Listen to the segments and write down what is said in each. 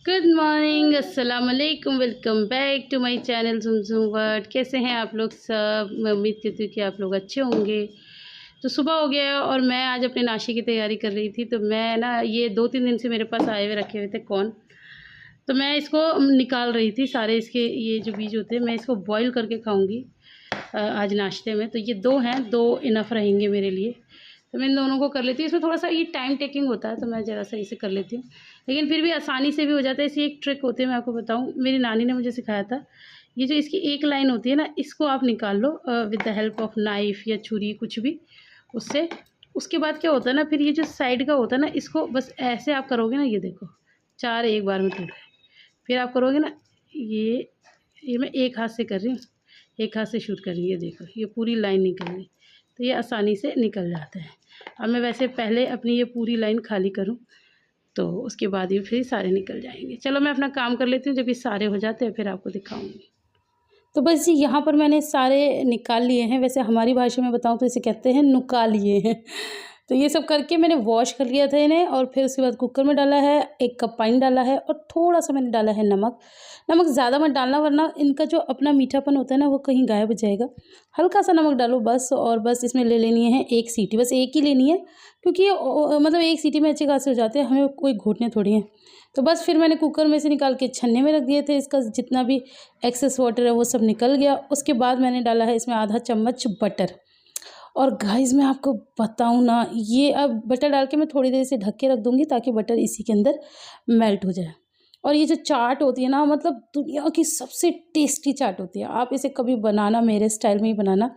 Good morning, अस्सलाम वालेकुम। Welcome back to my channel Jhumjhum world. कैसे हैं आप लोग सब? मैं उम्मीद करती हूँ कि आप लोग अच्छे होंगे। तो सुबह हो गया है और मैं आज अपने नाश्ते की तैयारी कर रही थी। तो मैं ना ये 2-3 दिन से मेरे पास आए हुए रखे हुए थे कॉर्न। तो मैं इसको निकाल रही थी सारे इसके ये जो बीज होते हैं। मैं इसको बॉईल करके खाऊँगी आज नाश्ते में। तो ये 2 हैं, 2 इनफ रहेंगे मेरे लिए। तो मैं इन दोनों को कर लेती हूँ। इसमें थोड़ा-सा ये टाइम टेकिंग होता है, तो मैं ज़रा सा इसे कर लेती हूँ। लेकिन फिर भी आसानी से भी हो जाता है। इसकी एक ट्रिक होती है, मैं आपको बताऊँ, मेरी नानी ने मुझे सिखाया था। ये जो इसकी एक लाइन होती है ना, इसको आप निकाल लो with the help of knife या छुरी, कुछ भी उससे। उसके बाद क्या होता है ना, फिर ये जो साइड का होता है ना, इसको बस ऐसे आप करोगे ना, ये देखो 4 एक बार में टूट गए। फिर आप करोगे ना, ये मैं एक हाथ से कर रही हूँ, एक हाथ से शूट कर रही हूँ, ये देखो ये पूरी लाइन निकल गई। तो ये आसानी से निकल जाता है। अब मैं वैसे पहले अपनी ये पूरी लाइन खाली करूँ, तो उसके बाद ये फिर सारे निकल जाएँगे। चलो मैं अपना काम कर लेती हूँ, जब ये सारे हो जाते हैं फिर आपको दिखाऊँगी। तो बस जी यहाँ पर मैंने सारे निकाल लिए हैं। वैसे हमारी भाषा में बताऊँ तो इसे कहते हैं नुका लिए हैं। तो ये सब करके मैंने वॉश कर लिया था इन्हें और फिर उसके बाद कुकर में डाला है, 1 कप पानी डाला है और थोड़ा-सा मैंने डाला है नमक। नमक ज़्यादा मत डालना वरना इनका जो अपना मीठापन होता है ना वो कहीं गायब हो जाएगा। हल्का-सा नमक डालो बस और बस इसमें ले लेनी है 1 सीटी, बस 1 ही लेनी है क्योंकि ये मतलब 1 सीटी में अच्छे खासे हो जाते हैं, हमें कोई घोटने थोड़ी हैं। तो बस फिर मैंने कुकर में से निकाल के छन्ने में रख दिए थे, इसका जितना भी एक्सेस वाटर है वो सब निकल गया। उसके बाद मैंने डाला है इसमें आधा चम्मच बटर और गाइस मैं आपको बताऊँ ना, ये अब बटर डाल के मैं थोड़ी देर से ढक के रख दूँगी ताकि बटर इसी के अंदर मेल्ट हो जाए। और ये जो चाट होती है ना, मतलब दुनिया की सबसे टेस्टी चाट होती है। आप इसे कभी बनाना, मेरे स्टाइल में ही बनाना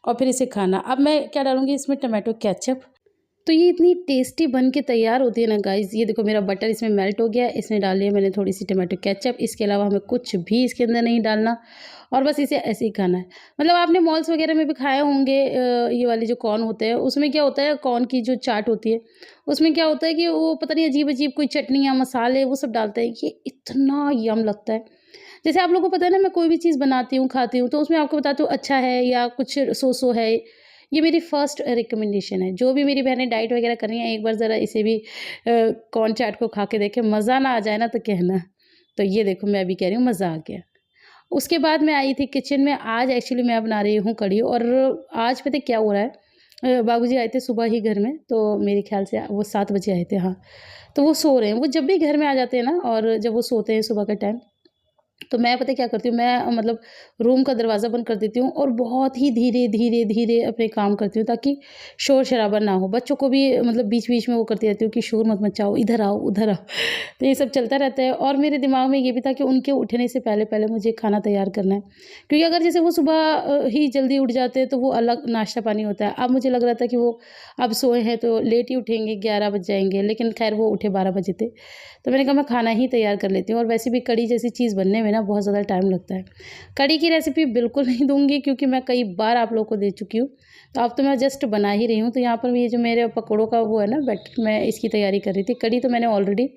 और फिर इसे खाना। अब मैं क्या डालूँगी इसमें, टमाटो केचप। तो ये इतनी टेस्टी बन के तैयार होती है ना गाइज़। ये देखो मेरा बटर इसमें मेल्ट हो गया है, इसमें डाल लिया मैंने थोड़ी सी टमाटो केचप। इसके अलावा हमें कुछ भी इसके अंदर नहीं डालना और बस इसे ऐसे ही खाना है। मतलब आपने मॉल्स वगैरह में भी खाए होंगे ये वाले जो कॉर्न होते हैं, उसमें क्या होता है, कॉर्न की जो चाट होती है उसमें क्या होता है कि वो पता नहीं अजीब-अजीब कोई चटनी या मसाले वो सब डालते हैं। ये इतना यम लगता है। जैसे आप लोगों को पता है ना, मैं कोई भी चीज़ बनाती हूँ, खाती हूँ, तो उसमें आपको बताती हूँ अच्छा है या कुछ सो-सो है। ये मेरी फर्स्ट रिकमेंडेशन है। जो भी मेरी बहनें डाइट वगैरह कर रही हैं, एक बार ज़रा इसे भी कॉर्न चाट को खा के देखें, मज़ा ना आ जाए ना तो कहना। तो ये देखो मैं भी कह रही हूँ मज़ा आ गया। उसके बाद मैं आई थी किचन में। आज एक्चुअली मैं बना रही हूँ कढ़ी और आज पता है क्या हो रहा है, बाबूजी आए थे सुबह ही घर में, तो मेरे ख़्याल से वो 7 बजे आए थे, हाँ। तो वो सो रहे हैं। वो जब भी घर में आ जाते हैं ना और जब वो सोते हैं सुबह के टाइम, तो मैं पता है क्या करती हूँ, मैं मतलब रूम का दरवाज़ा बंद कर देती हूँ और बहुत ही धीरे, धीरे, धीरे अपने काम करती हूँ ताकि शोर-शराबा ना हो। बच्चों को भी मतलब बीच-बीच में वो करती रहती हूँ कि शोर मत मचाओ, इधर आओ, उधर आओ। तो ये सब चलता रहता है और मेरे दिमाग में ये भी था कि उनके उठने से पहले-पहले मुझे खाना तैयार करना है। क्योंकि अगर जैसे वो सुबह ही जल्दी उठ जाते हैं तो वो अलग नाश्ता-पानी होता है। अब मुझे लग रहा था कि वो अब सोए हैं तो लेट ही उठेंगे, 11 बज जाएँगे, लेकिन ख़ैर वो उठे 12 बजे थे। तो मैंने कहा मैं खाना ही तैयार कर लेती हूँ और वैसे भी कढ़ी जैसी चीज़ बनने में ना बहुत ज़्यादा टाइम लगता है। कढ़ी की रेसिपी बिल्कुल नहीं दूँगी क्योंकि मैं कई बार आप लोगों को दे चुकी हूँ। तो अब तो मैं जस्ट बना ही रही हूँ। तो यहाँ पर ये जो मेरे पकौड़ों का वो है ना बैटर, मैं इसकी तैयारी कर रही थी। कढ़ी तो मैंने ऑलरेडी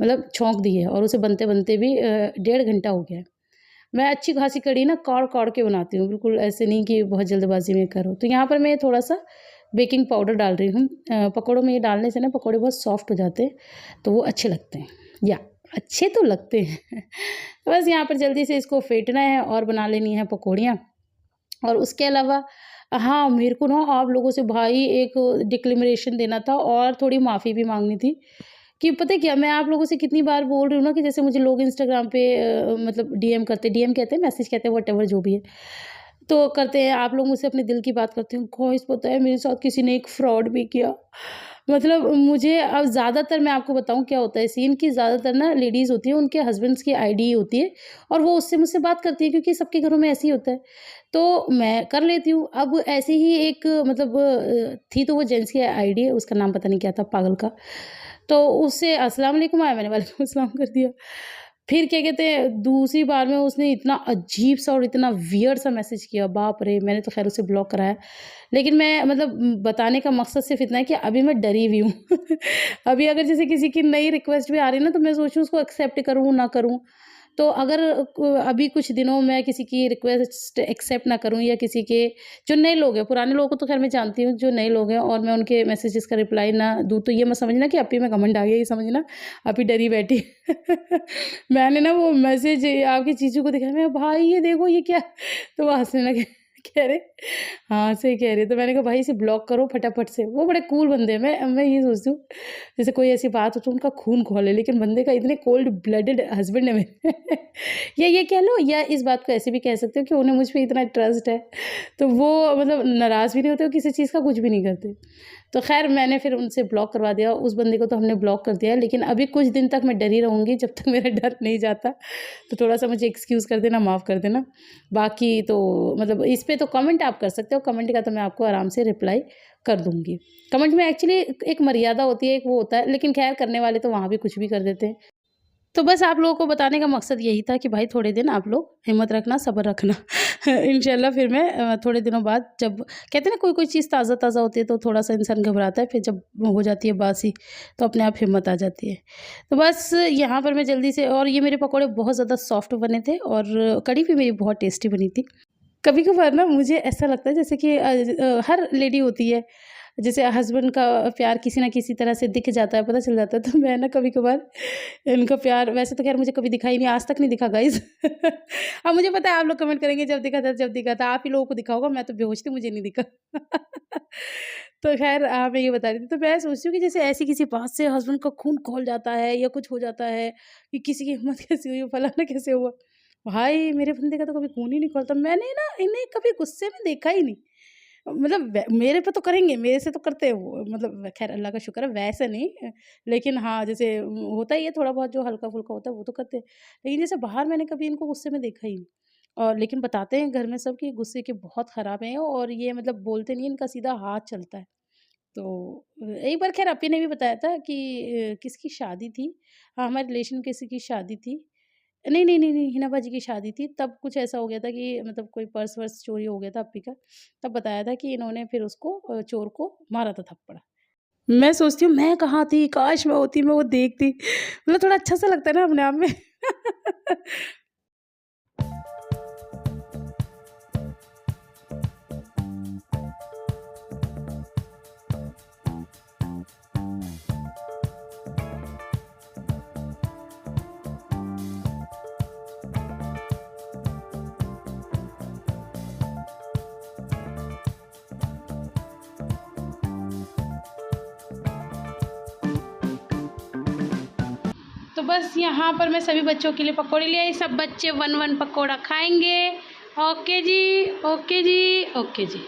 मतलब छौंक दी है और उसे बनते-बनते भी 1.5 घंटा हो गया है। मैं अच्छी खासी कढ़ी ना काढ़-काढ़ के बनाती हूँ, बिल्कुल ऐसे नहीं कि बहुत जल्दबाज़ी में करो। तो यहाँ पर मैं थोड़ा-सा बेकिंग पाउडर डाल रही हूँ। पकौड़ों में ये डालने से ना पकौड़े बहुत सॉफ्ट हो जाते हैं, तो वो अच्छे लगते हैं। या अच्छे तो लगते हैं। तो बस यहाँ पर जल्दी से इसको फेंटना है और बना लेनी है पकौड़ियाँ। और उसके अलावा हाँ, मेरे को ना आप लोगों से भाई एक डिक्लेरेशन देना था और थोड़ी माफ़ी भी माँगनी थी कि पता है क्या, मैं आप लोगों से कितनी बार बोल रही हूँ ना कि जैसे मुझे लोग इंस्टाग्राम पे मतलब डीएम कहते हैं, मैसेज कहते हैं, व्हाटएवर जो भी है। तो करते हैं, आप लोग मुझसे अपने दिल की बात करते हो। गाइस पता है मेरे साथ किसी ने एक फ्रॉड भी किया। मतलब मुझे अब ज़्यादातर मैं आपको बताऊँ क्या होता है सीन, कि ज़्यादातर ना लेडीज़ होती हैं, उनके हस्बैंड्स की आईडी होती है और वो उससे मुझसे बात करती है क्योंकि सबके घरों में ऐसे ही होता है। तो मैं कर लेती हूँ। अब ऐसे ही एक मतलब थी, तो वो जेंट्स की आईडी है, उसका नाम पता नहीं क्या था पागल का। तो उससे अस्सलाम वालेकुम आया, मैंने वालेकुम अस्सलाम कर दिया। फिर क्या कहते हैं, दूसरी बार में उसने इतना अजीब-सा और इतना वियर्ड सा मैसेज किया, बाप रे! मैंने तो ख़ैर उसे ब्लॉक कराया। लेकिन मैं मतलब बताने का मकसद सिर्फ़ इतना है कि अभी मैं डरी हुई हूँ। अभी अगर जैसे किसी की नई रिक्वेस्ट भी आ रही है ना, तो मैं सोच रही हूँ उसको एक्सेप्ट करूँ, ना करूँ। तो अगर अभी कुछ दिनों में किसी की रिक्वेस्ट एक्सेप्ट ना करूँ या किसी के जो नए लोग हैं, पुराने लोगों को तो खैर मैं जानती हूँ, जो नए लोग हैं और मैं उनके मैसेजेस का रिप्लाई ना दूँ, तो ये मत समझना कि आप ही में घमंड आ गया, ये समझना आप ही डरी बैठी। मैंने ना वो मैसेज आपकी चीज़ों को दिखाया, मैं भाई ये देखो ये क्या, तो वो हँसने लगे। कह रहे हाँ, सही कह रहे। तो मैंने कहा भाई इसे ब्लॉक करो फटाफट से। वो बड़े कूल बंदे हैं। मैं ये सोचती हूँ जैसे कोई ऐसी बात हो तो उनका खून खौले, लेकिन बंदे का इतने कोल्ड ब्लडेड हस्बैंड है मेरे। या ये कह लो, या इस बात को ऐसे भी कह सकते हो कि उन्हें मुझ पे इतना ट्रस्ट है, तो वो मतलब नाराज़ भी नहीं होते और किसी चीज़ का कुछ भी नहीं करते। तो खैर मैंने फिर उनसे ब्लॉक करवा दिया। उस बंदे को तो हमने ब्लॉक कर दिया है, लेकिन अभी कुछ दिन तक मैं डरी रहूँगी जब तक मेरा डर नहीं जाता। तो थोड़ा-सा मुझे एक्सक्यूज़ कर देना, माफ़ कर देना। बाकी तो मतलब इस पे तो कमेंट आप कर सकते हो, कमेंट का तो मैं आपको आराम से रिप्लाई कर दूँगी। कमेंट में एक्चुअली एक मर्यादा होती है, एक वो होता है, लेकिन खैर करने वाले तो वहाँ भी कुछ भी कर देते हैं। तो बस आप लोगों को बताने का मकसद यही था कि भाई थोड़े दिन आप लोग हिम्मत रखना, सब्र रखना। इंशाल्लाह फिर मैं थोड़े दिनों बाद, जब कहते हैं ना कोई चीज़ ताज़ा-ताज़ा होती है तो थोड़ा-सा इंसान घबराता है, फिर जब हो जाती है बासी तो अपने आप हिम्मत आ जाती है। तो बस यहाँ पर मैं जल्दी से, और ये मेरे पकौड़े बहुत ज़्यादा सॉफ्ट बने थे और कढ़ी भी मेरी बहुत टेस्टी बनी थी। कभी-कभार ना मुझे ऐसा लगता है जैसे कि हर लेडी होती है, जैसे हस्बैंड का प्यार किसी न किसी तरह से दिख जाता है, पता चल जाता है, तो मैं ना कभी-कभार इनका प्यार, वैसे तो खैर मुझे कभी दिखा ही नहीं, आज तक नहीं दिखा गाइज़। अब मुझे पता है आप लोग कमेंट करेंगे जब दिखा था, जब दिखा था, आप ही लोगों को दिखा होगा, मैं तो बेहोश थी, मुझे नहीं दिखा। तो खैर मैं ये बता रही थी, तो मैं सोचती हूँ कि जैसे ऐसी किसी बात से हस्बैंड का खून खौल जाता है या कुछ हो जाता है कि किसी की हिम्मत कैसे हुई, फलाना कैसे हुआ। भाई मेरे बंदे का तो कभी खून ही नहीं खौलता। मैंने ना इन्हें कभी गुस्से में देखा ही नहीं। मतलब मेरे पे तो करेंगे, मेरे से तो करते हैं वो, मतलब खैर अल्लाह का शुक्र है वैसे नहीं, लेकिन हाँ जैसे होता ही है थोड़ा बहुत जो हल्का-फुल्का होता है वो तो करते हैं। लेकिन जैसे बाहर मैंने कभी इनको गुस्से में देखा ही नहीं। और लेकिन बताते हैं घर में सब कि गुस्से के बहुत ख़राब हैं और ये मतलब बोलते नहीं हैं, इनका सीधा हाथ चलता है। तो एक बार खैर अपी ने भी बताया था कि किसकी शादी थी, हाँ हमारे रिलेशन में किसी की शादी थी। नहीं, नहीं, नहीं, नहीं, हिना बाजी की शादी थी, तब कुछ ऐसा हो गया था कि मतलब कोई पर्स-वर्स चोरी हो गया था अप्पी का। तब बताया था कि इन्होंने फिर उसको चोर को मारा था थप्पड़। मैं सोचती हूँ मैं कहाँ थी, काश मैं होती, मैं वो देखती। मतलब थोड़ा अच्छा-सा लगता है ना अपने आप में। तो बस यहाँ पर मैं सभी बच्चों के लिए पकौड़े ले आई, सब बच्चे 1-1 पकौड़ा खाएंगे। ओके जी, ओके जी, ओके जी,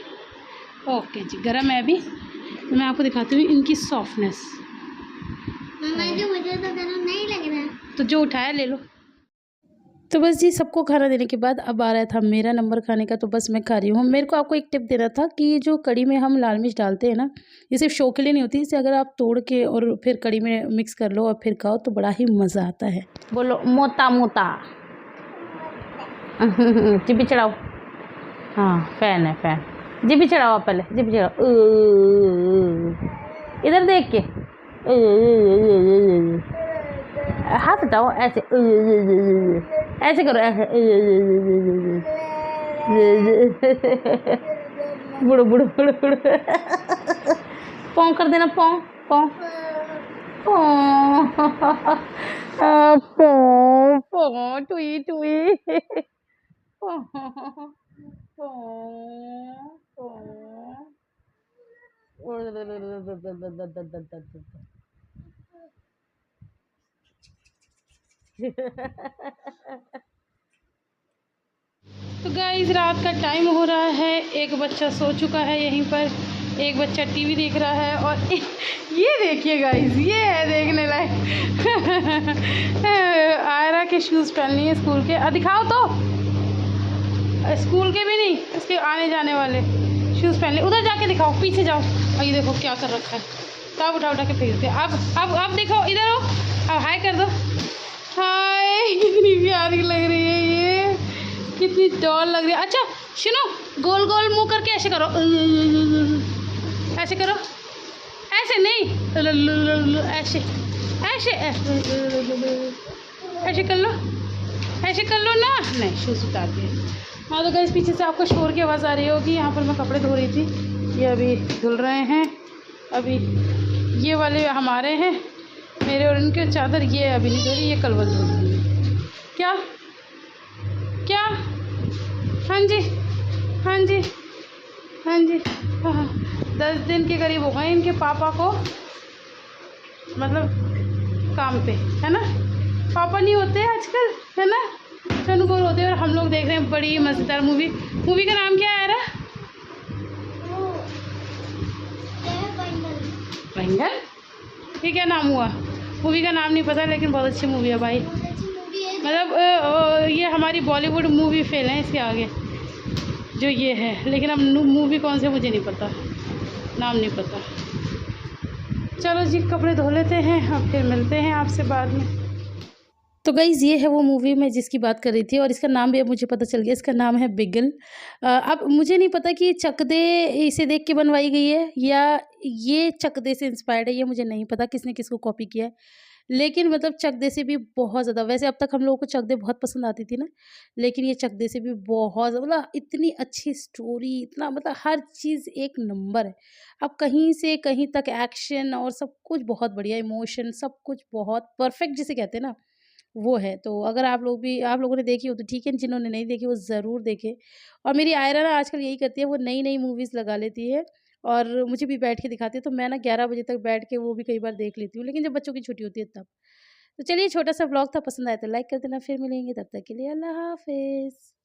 ओके जी। गरम है अभी, तो मैं आपको दिखाती हूँ इनकी सॉफ्टनेस। मुझे तो गरम नहीं लग रहा, तो जो उठाया ले लो। तो बस जी सबको खाना देने के बाद अब आ रहा था मेरा नंबर खाने का, तो बस मैं खा रही हूँ। मेरे को आपको एक टिप देना था कि जो कढ़ी में हम लाल मिर्च डालते हैं ना, ये सिर्फ शो के लिए नहीं होती, इसे अगर आप तोड़ के और फिर कढ़ी में मिक्स कर लो और फिर खाओ तो बड़ा ही मज़ा आता है। बोलो मोता मोता। जिब्बी चढ़ाओ। हाँ फैन है फैन। जिब्बी चढ़ाओ आप पहले, जिब्बी चढ़ाओ। इधर देख के हाथ हटाओ, ऐसे ऐसे करो, ऐसे बुड़ो बुड़ो बुड़ो बुड़ो। पौ कर देना, पौ पौ पौ पौ टुई टुई। तो गाइस रात का टाइम हो रहा है, एक बच्चा सो चुका है यहीं पर, एक बच्चा टीवी देख रहा है और ये देखिए गाइस, ये है देखने लायक। आयरा के शूज़ पहन लिए स्कूल के, दिखाओ तो, स्कूल के भी नहीं, इसके आने जाने वाले शूज़ पहन लिए। उधर जाके दिखाओ, पीछे जाओ। और ये देखो क्या कर रखा है, तब उठा उठा के फेंकते। अब देखो, इधर हो, अब हाय कर दो। हाय, कितनी प्यारी लग रही है ये, कितनी डॉल लग रही है। अच्छा सुनो, गोल गोल मुंह करके ऐसे करो, ऐसे करो, ऐसे नहीं, ऐसे ऐसे ऐसे कर लो, ऐसे कर लो ना, नहीं शूज़ उतार दिए। हाँ तो गाइस पीछे से आपको शोर की आवाज़ आ रही होगी। यहाँ पर मैं कपड़े धो रही थी, ये अभी धुल रहे हैं। अभी ये वाले हमारे हैं, मेरे और इनके चादर, ये अभी नहीं धो रही, ये कल धो दूँगी। क्या क्या? हाँ जी हाँ जी हाँ जी हाँ। 10 दिन के करीब हो गए इनके पापा को, मतलब काम पे, है ना। पापा नहीं होते आजकल, है ना। चनु बोल होते हैं और हम लोग देख रहे हैं बड़ी मज़ेदार मूवी। मूवी का नाम क्या है? बैंगन। ये क्या नाम हुआ? मूवी का नाम नहीं पता, लेकिन बहुत अच्छी मूवी है भाई। मतलब ये हमारी बॉलीवुड मूवी फेल है इसके आगे जो ये है, लेकिन अब मूवी कौन से मुझे नहीं पता, नाम नहीं पता। चलो जी कपड़े धो लेते हैं, अब फिर मिलते हैं आपसे बाद में। तो गाइज़ ये है वो मूवी मैं जिसकी बात कर रही थी, और इसका नाम भी अब मुझे पता चल गया, इसका नाम है बिगल। अब मुझे नहीं पता कि चक दे इसे देख के बनवाई गई है या ये चक दे से इंस्पायर्ड है, ये मुझे नहीं पता किसने किसको कॉपी किया है। लेकिन मतलब चक दे से भी बहुत ज़्यादा, वैसे अब तक हम लोगों को चक दे बहुत पसंद आती थी ना, लेकिन ये चक दे से भी बहुत मतलब इतनी अच्छी स्टोरी, इतना मतलब हर चीज़ एक नंबर है। अब कहीं से कहीं तक एक्शन और सब कुछ बहुत बढ़िया, इमोशन सब कुछ बहुत परफेक्ट जिसे कहते हैं ना, वो है। तो अगर आप लोगों ने देखी हो तो ठीक है, जिन्होंने नहीं देखी वो ज़रूर देखें। और मेरी आयरा ना आजकल यही करती है, वो नई-नई मूवीज़ लगा लेती है और मुझे भी बैठ के दिखाती है, तो मैं ना 11 बजे तक बैठ के वो भी कई बार देख लेती हूँ, लेकिन जब बच्चों की छुट्टी होती है तब। तो चलिए छोटा-सा व्लॉग था, पसंद आया तो लाइक कर देना, फिर मिलेंगे, तब तक के लिए अल्लाह हाफ़िज़।